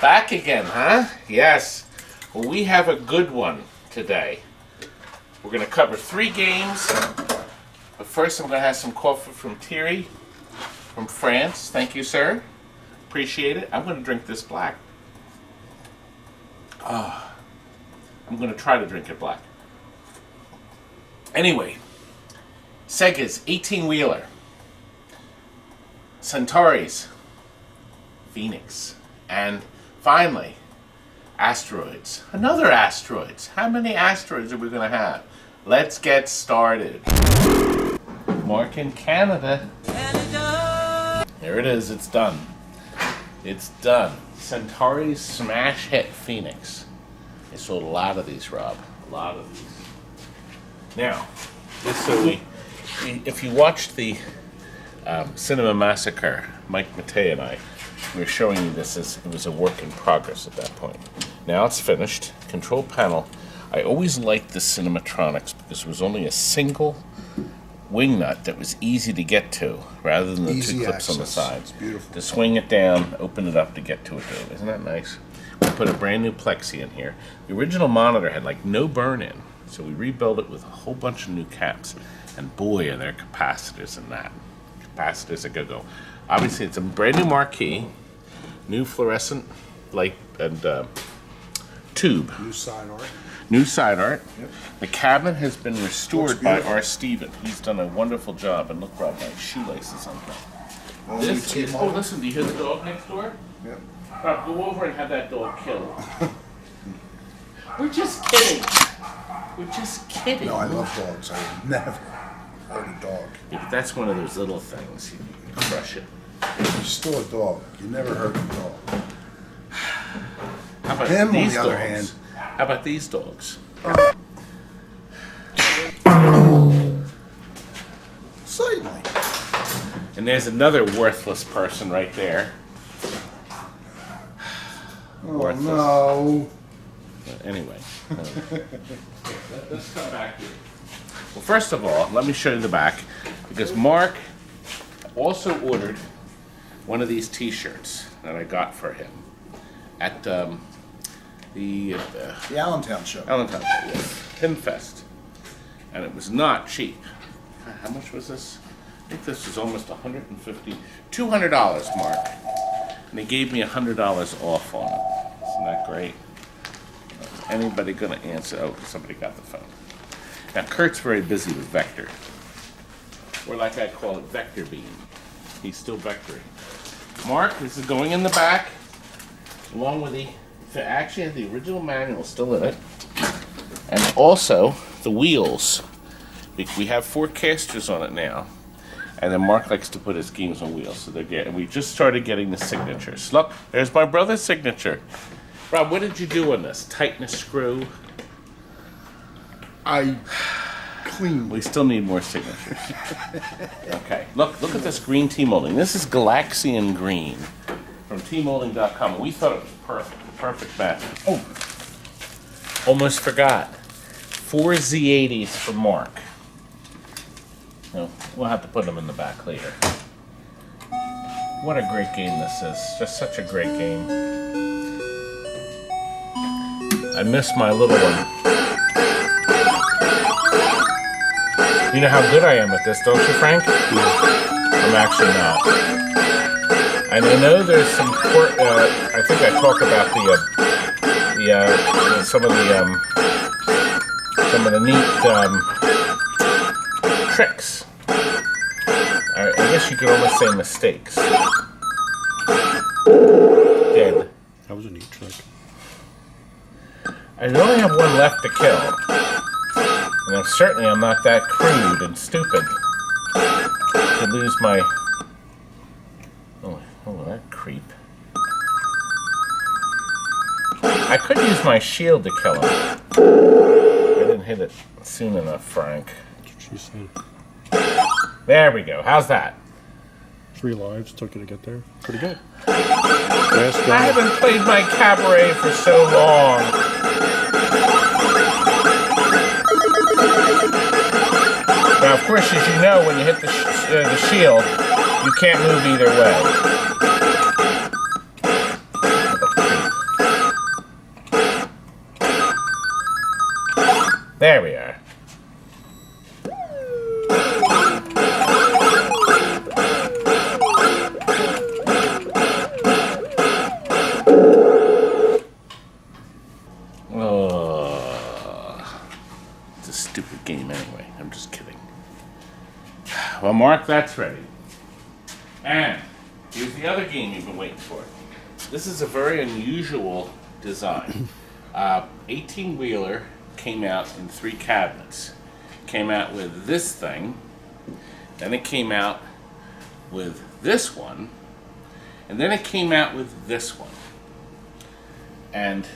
Back again, huh? Yes. Well, we have a good one today. We're going to cover 3 games. But first, I'm going to have some coffee from Thierry from France. Thank you, sir. Appreciate it. I'm going to drink this black. I'm going to try to drink it black. Anyway, Sega's 18-wheeler. Centauri's Phoenix. And finally, Asteroids. Another Asteroids. How many Asteroids are we going to have? Let's get started. Mark in Canada. Here it is. It's done. It's done. Centauri's smash hit Phoenix. They sold a lot of these, Rob. A lot of these. Now, just so if you watched the Cinema Massacre, Mike Matei and I, we were showing you this as it was a work in progress at that point. Now it's finished. Control panel. I always liked the Cinematronics because there was only a single wing nut that was easy to get to, rather than the easy 2 clips access. on the sides. It's beautiful. To swing it down, open it up to get to it. Isn't that nice? We put a brand new plexi in here. The original monitor had like no burn-in, so we rebuilt it with a whole bunch of new caps. And boy, are there capacitors in that. Capacitors that go. Obviously, it's a brand new marquee, new fluorescent light and tube. New side art. New side art. Yep. The cabinet has been restored by R. Steven. He's done a wonderful job. And look, Rob, my shoelaces on that. This is, oh, listen, do you hear the dog next door? Yep. Rob, go over and have that dog killed. We're just kidding. We're just kidding. No, I love dogs. I would never hurt a dog. Yeah, but that's one of those little things. You crush it. You're still a dog. You never hurt a dog. How about Him, these on the dogs? other hand. How about these dogs? Certainly. And there's another worthless person right there. Oh, Worthless. no. But anyway, let's come back here. Well, first of all, let me show you the back, because Mark also ordered one of these T-shirts that I got for him at the Allentown show. Allentown, yes, Pinfest, and it was not cheap. How much was this? I think this was almost $200, Mark, and they gave me $100 off on it. Isn't that great? Anybody gonna answer? Oh, somebody got the phone. Now Kurt's very busy with Vector, or like I call it, Vector Beam. He's still vectoring. Mark, this is going in the back, along with actually the original manual still in it, and also the wheels. We have 4 casters on it now, and then Mark likes to put his games on wheels, so we just started getting the signatures. Look, there's my brother's signature. Rob, what did you do on this? Tighten a screw? I cleaned. We still need more signatures. Okay, look at this green T-molding. This is Galaxian Green from tmolding.com. We thought it was perfect match. Oh, almost forgot. 4 Z80s for Mark. No, we'll have to put them in the back later. What a great game this is. Just such a great game. I miss my little one. You know how good I am at this, don't you, Frank? I'm actually not. And I know there's some I think I talk about some of the neat tricks. I guess you could almost say mistakes. Dead. That was a neat trick. I only have one left to kill. And I'm not that crude and stupid to lose my... Oh, that creep. I could use my shield to kill him. I didn't hit it soon enough, Frank. That's what she said. There we go. How's that? 3 lives took you to get there. Pretty good. I haven't played my cabaret for so long. Now, of course, as you know, when you hit the shield, you can't move either way. Mark, that's ready. And here's the other game you've been waiting for. This is a very unusual design. 18-wheeler came out in 3 cabinets. Came out with this thing, then it came out with this one, and then it came out with this one. And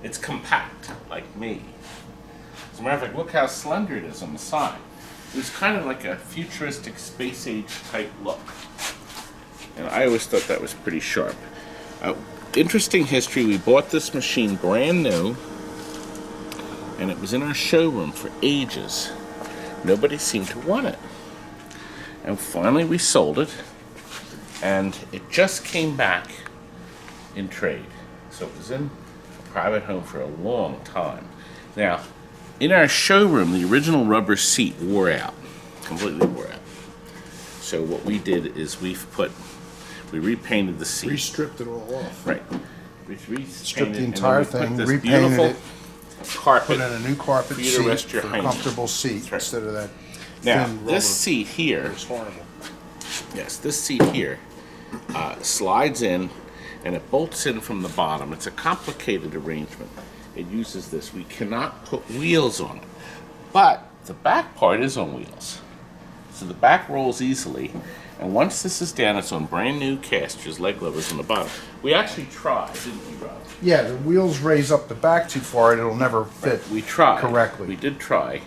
it's compact, like me. As a matter of fact, look how slender it is on the side. It was kind of like a futuristic space age type look. And I always thought that was pretty sharp. Interesting history, we bought this machine brand new, and it was in our showroom for ages. Nobody seemed to want it. And finally we sold it, and it just came back in trade. So it was in a private home for a long time. Now, in our showroom, the original rubber seat wore out, completely wore out. So what we did is we repainted the seat. Re-stripped it all off. Right. Stripped the entire thing, this repainted beautiful it, carpet put in a new carpet for you to seat rest your for a hind comfortable seat That's right. instead of that Now, thin rubber. this seat here, It's horrible. yes, this seat here slides in and it bolts in from the bottom. It's a complicated arrangement. It uses this. We cannot put wheels on it, but the back part is on wheels. So the back rolls easily, and once this is down, it's on brand new casters, leg levers on the bottom. We actually tried, didn't we, Rob? Yeah, the wheels raise up the back too far and it'll never fit We tried. correctly. We did try,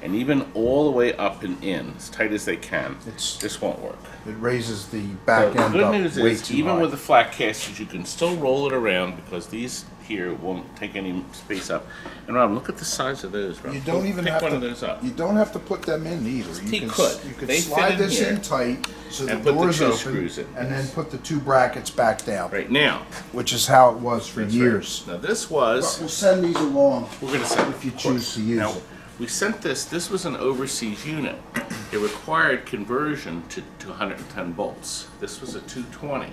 and even all the way up and in, as tight as they can, It's- this won't work. It raises the So back the end good up news way is, too even high. with the flat casters, you can still roll it around because these here won't take any space up. And Rob, look at the size of those, Rob. You don't even pick have one to. of those up. You don't have to put them in either. He You could. You could They fit slide in this here in tight so the and put the door's two open, screws in, and yes. then put the 2 brackets back down, Right now, which is how it was for that's years. right. Now this But was, we'll send these along we're going to send if you of course. choose to use now, it. we sent this was an overseas unit. It required conversion to 110 volts. This was a 220.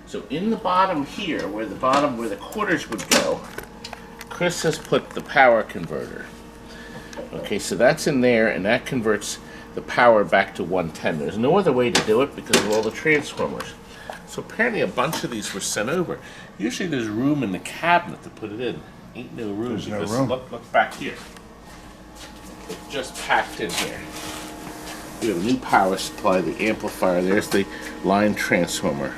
So in the bottom here, where the quarters would go, Chris has put the power converter. Okay, so that's in there, and that converts the power back to 110. There's no other way to do it because of all the transformers. So apparently a bunch of these were sent over. Usually there's room in the cabinet to put it in. Ain't no room. There's no because room. Look back here. It's just packed in here. We have a new power supply, the amplifier. There's the line transformer.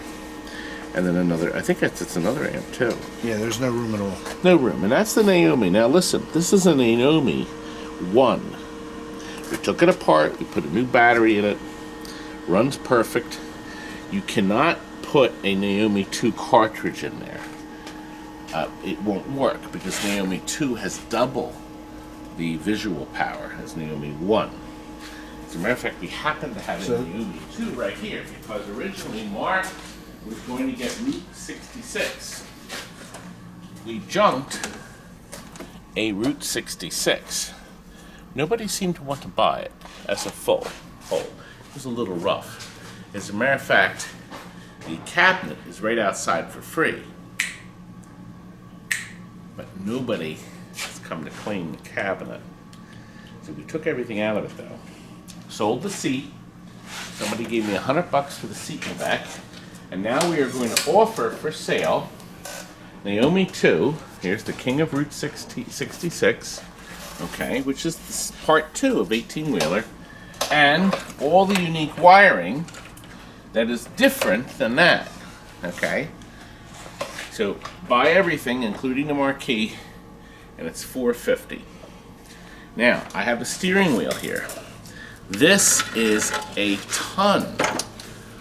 And then another, I think it's another amp too. Yeah, there's no room at all. No room. And that's the Naomi. Now listen, this is a Naomi 1. We took it apart, we put a new battery in it, runs perfect. You cannot put a Naomi 2 cartridge in there. It won't work because Naomi 2 has double the visual power as Naomi 1. As a matter of fact, we happen to have a Naomi 2 right here because originally Mark was going to get Route 66. We junked a Route 66. Nobody seemed to want to buy it as a full whole. It was a little rough. As a matter of fact, the cabinet is right outside for free. But nobody has come to claim the cabinet. So we took everything out of it though. Sold the seat. Somebody gave me $100 for the seat in the back. And now we are going to offer for sale Naomi 2. Here's the King of Route 66. Okay, which is part 2 of 18-wheeler. And all the unique wiring that is different than that. Okay? So buy everything, including the marquee, and it's $450. Now, I have a steering wheel here. This is a ton.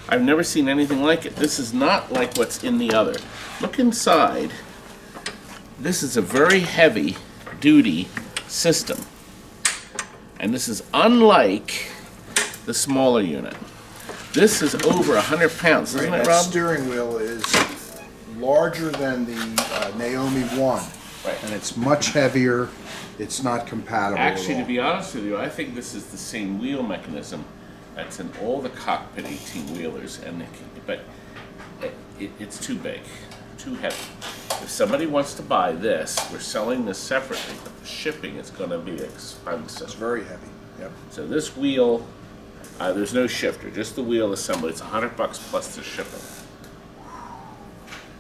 I've never seen anything like it. This is not like what's in the other. Look inside. This is a very heavy duty system. And this is unlike the smaller unit. This is over 100 pounds, isn't it, That Rob? steering wheel is larger than the Naomi 1. Right. And it's much heavier. It's not compatible Actually, at to all. be honest with you, I think this is the same wheel mechanism that's in all the cockpit 18-wheelers, but it's too big, too heavy. If somebody wants to buy this, we're selling this separately, but the shipping is going to be expensive. It's very heavy. Yep. So this wheel There's no shifter, just the wheel assembly. It's $100 plus the shipping.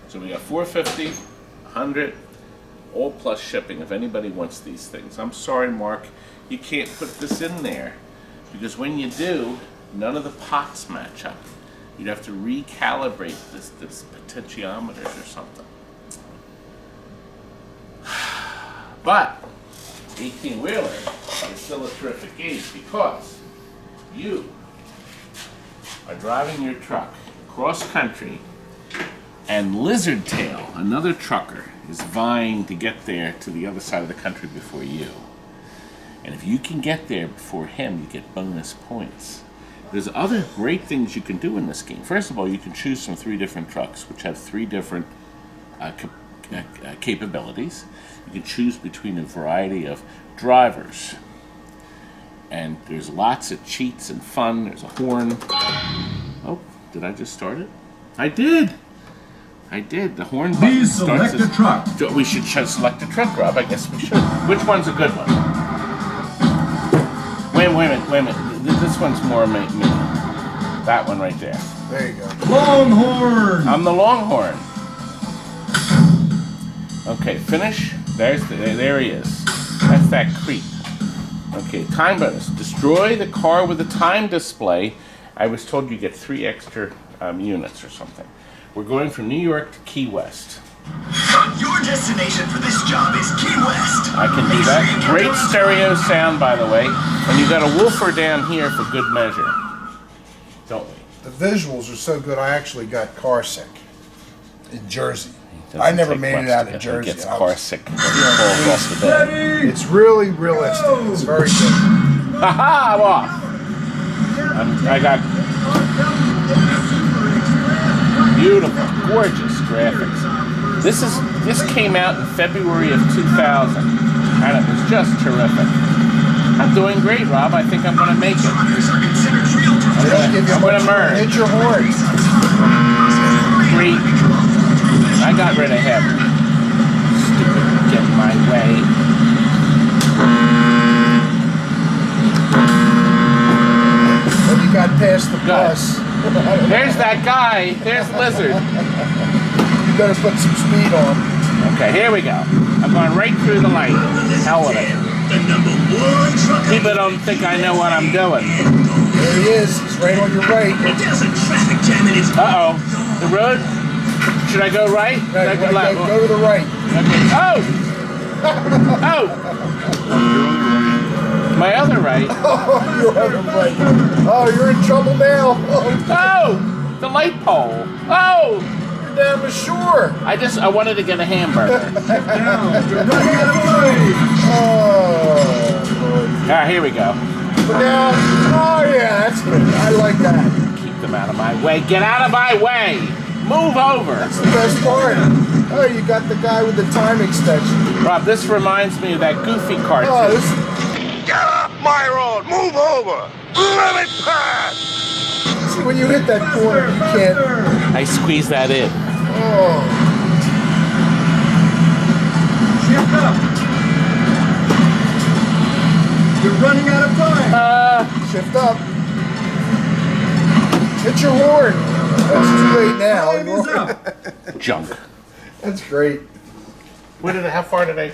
So we got $450, $100, all plus shipping. If anybody wants these things, I'm sorry, Mark, you can't put this in there because when you do, none of the pots match up. You'd have to recalibrate this potentiometers or something. But 18-wheeler is still a terrific gauge because you are driving your truck cross country and Lizard Tail, another trucker, is vying to get there to the other side of the country before you. And if you can get there before him, you get bonus points. There's other great things you can do in this game. First of all, you can choose from 3 different trucks, which have 3 different capabilities. You can choose between a variety of drivers. And there's lots of cheats and fun. There's a horn. Oh, did I just start it? I did! The horn button Please select a truck. We should select a truck, Rob. I guess we should. Which one's a good one? Wait a minute. This one's more me. That one right there. There you go. Longhorn. I'm the Longhorn. Okay, finish. There he is. That's that creep. Okay, time bonus. Destroy the car with a time display. I was told you get 3 extra units or something. We're going from New York to Key West. Your destination for this job is Key West. I can do that. Great stereo sound, by the way. And you got a woofer down here for good measure. Don't we? The visuals are so good, I actually got car sick in Jersey. Doesn't I never take made much it out to of get- Jersey. Gets I was- car sick. Falls off the bed. It's really realistic. It's very good. Ha-ha! I'm off. I got beautiful, gorgeous graphics. This came out in February of 2000, and it was just terrific. I'm doing great, Rob. I think I'm going to make it. They don't give you I'm much gonna room. merge. Hit your horn. Great. I got rid of him. Stupid, get in my way. When you got past the bus, There's that guy. There's Lizard. you better put some speed on. Okay, here we go. I'm going right through the light. Hell with it. The #1 truck. People don't think I know what I'm doing. There he is. He's right on your right. There's a traffic jam in his. Uh-oh. The road? Should I go right? Should I go left? Go to the right. Okay. Oh! Oh! My other right. Oh, you're on the right. Oh, you're in trouble now. Oh, Oh! The light pole. Oh! you're down the shore. I wanted to get a hamburger. Oh, Ah, here we go. but now, oh yeah, that's good. I like that. Keep them out of my way. Get out of my way! Move over! That's the best part. Oh, you got the guy with the time extension. Rob, this reminds me of that Goofy cartoon. Oh, this. Get off my road! Move over! Let me pass! See, when you hit that corner, you can't. I squeeze that in. Oh, Shift up. You're running out of time. shift up. Hit your horn. It's too late now. Time is up. Junk. That's great. How far did I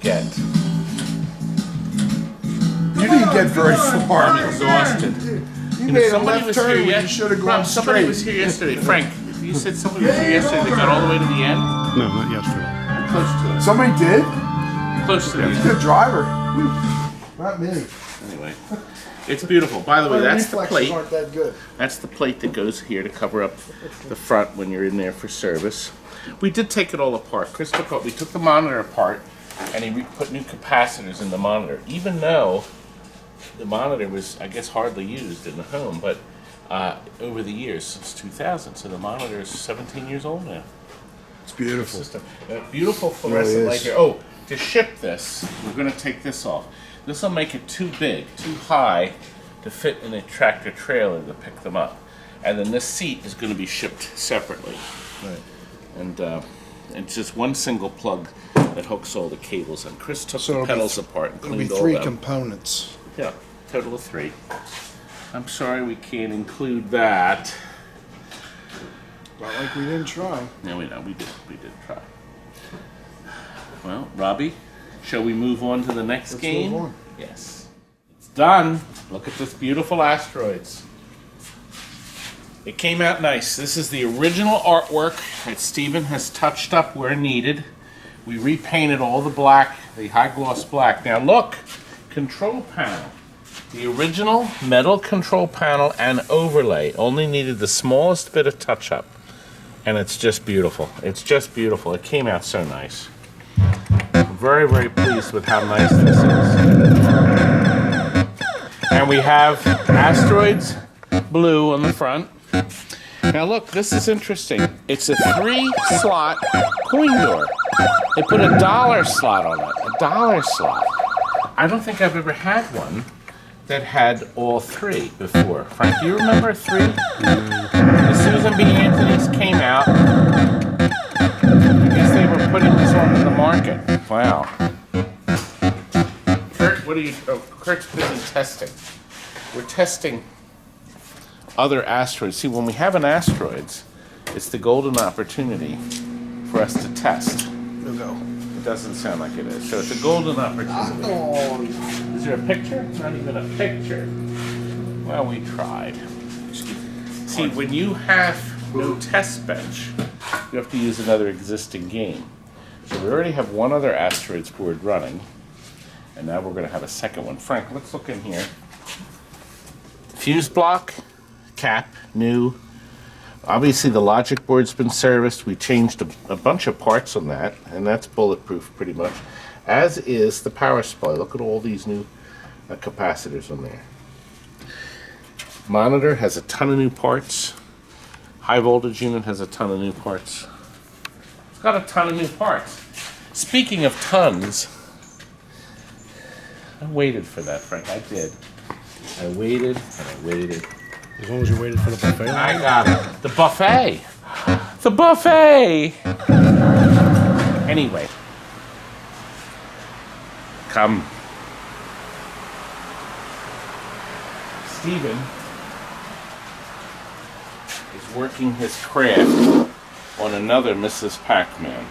get? You didn't get very far. I'm exhausted. You made a Somebody left was turn here when you yesterday. should have Rob, gone somebody straight. was here yesterday. Frank, you said somebody was here yesterday that got all the way to the end? No, not yesterday. Close to it. Somebody did? Close to the end. Good driver. Not me. Anyway, it's beautiful. By the way, My that's the reflexes plate. aren't that good. That's the plate that goes here to cover up the front when you're in there for service. We did take it all apart. Chris we took the monitor apart and he put new capacitors in the monitor, even though the monitor was, I guess, hardly used in the home, but over the years, since 2000, so the monitor is 17 years old now. It's beautiful. System. Beautiful fluorescent Really light is. here. Oh, to ship this, we're going to take this off. This will make it too big, too high to fit in a tractor trailer to pick them up. And then this seat is going to be shipped separately. Right. And it's just one single plug that hooks all the cables. And Chris took So the it'll be pedals apart and It'll be cleaned all 3 them. components. Yeah, total of 3. I'm sorry we can't include that. Not like we didn't try. No, we did try. Well, Robbie, shall we move on to the next Let's game? move on. Yes. It's done. Look at this beautiful Asteroids. It came out nice. This is the original artwork that Steven has touched up where needed. We repainted all the black, the high gloss black. Now look, control panel. The original metal control panel and overlay only needed the smallest bit of touch up. And it's just beautiful. It's just beautiful. It came out so nice. I'm very, very pleased with how nice this is. And we have Asteroids blue on the front. Now look, this is interesting. It's a 3-slot coin door. They put a $1 slot on it. A $1 slot. I don't think I've ever had one that had all 3 before. Frank, do you remember 3? The Susan B. Anthony's came out. I guess they were putting this on in the market. Wow. Kurt, what are you... Oh, Kurt's busy testing. We're testing other asteroids. See, when we have an Asteroids, it's the golden opportunity for us to test. We'll go. It doesn't sound like it is. So it's a golden opportunity. Is there a picture? Not even a picture. Well, we tried. See, when you have no test bench, you have to use another existing game. So we already have one other Asteroids board running, and now we're going to have a second one. Frank, let's look in here. Fuse block, cap, new. Obviously the logic board's been serviced. We changed a bunch of parts on that, and that's bulletproof pretty much. As is the power supply. Look at all these new capacitors on there. Monitor has a ton of new parts. High voltage unit has a ton of new parts. It's got a ton of new parts. Speaking of tons, I waited for that, Frank. I did. I waited and I waited. As long as you waited for the buffet. I got it. The buffet. The buffet. Anyway. Come. Steven is working his craft on another Mrs. Pac-Man.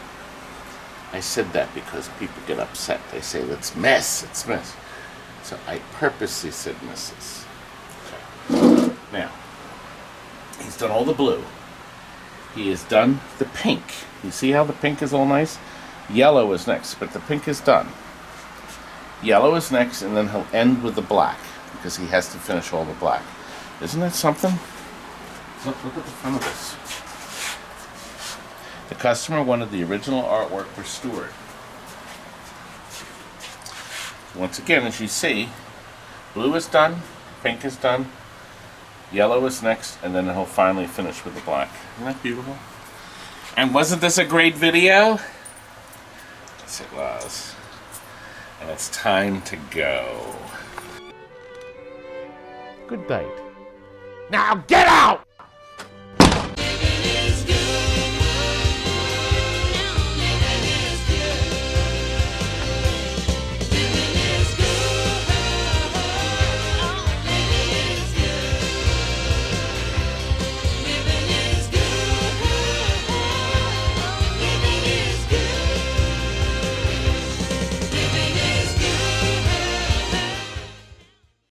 I said that because people get upset. They say, it's mess, it's mess. So I purposely said Mrs. Okay. Now, he's done all the blue. He has done the pink. You see how the pink is all nice? Yellow is next, but the pink is done. Yellow is next, and then he'll end with the black, because he has to finish all the black. Isn't that something? Look at the front of this. The customer wanted the original artwork restored. Once again, as you see, blue is done, pink is done, yellow is next, and then he'll finally finish with the black. Isn't that beautiful? And wasn't this a great video? Yes, it was. And it's time to go. Good night. Now get out!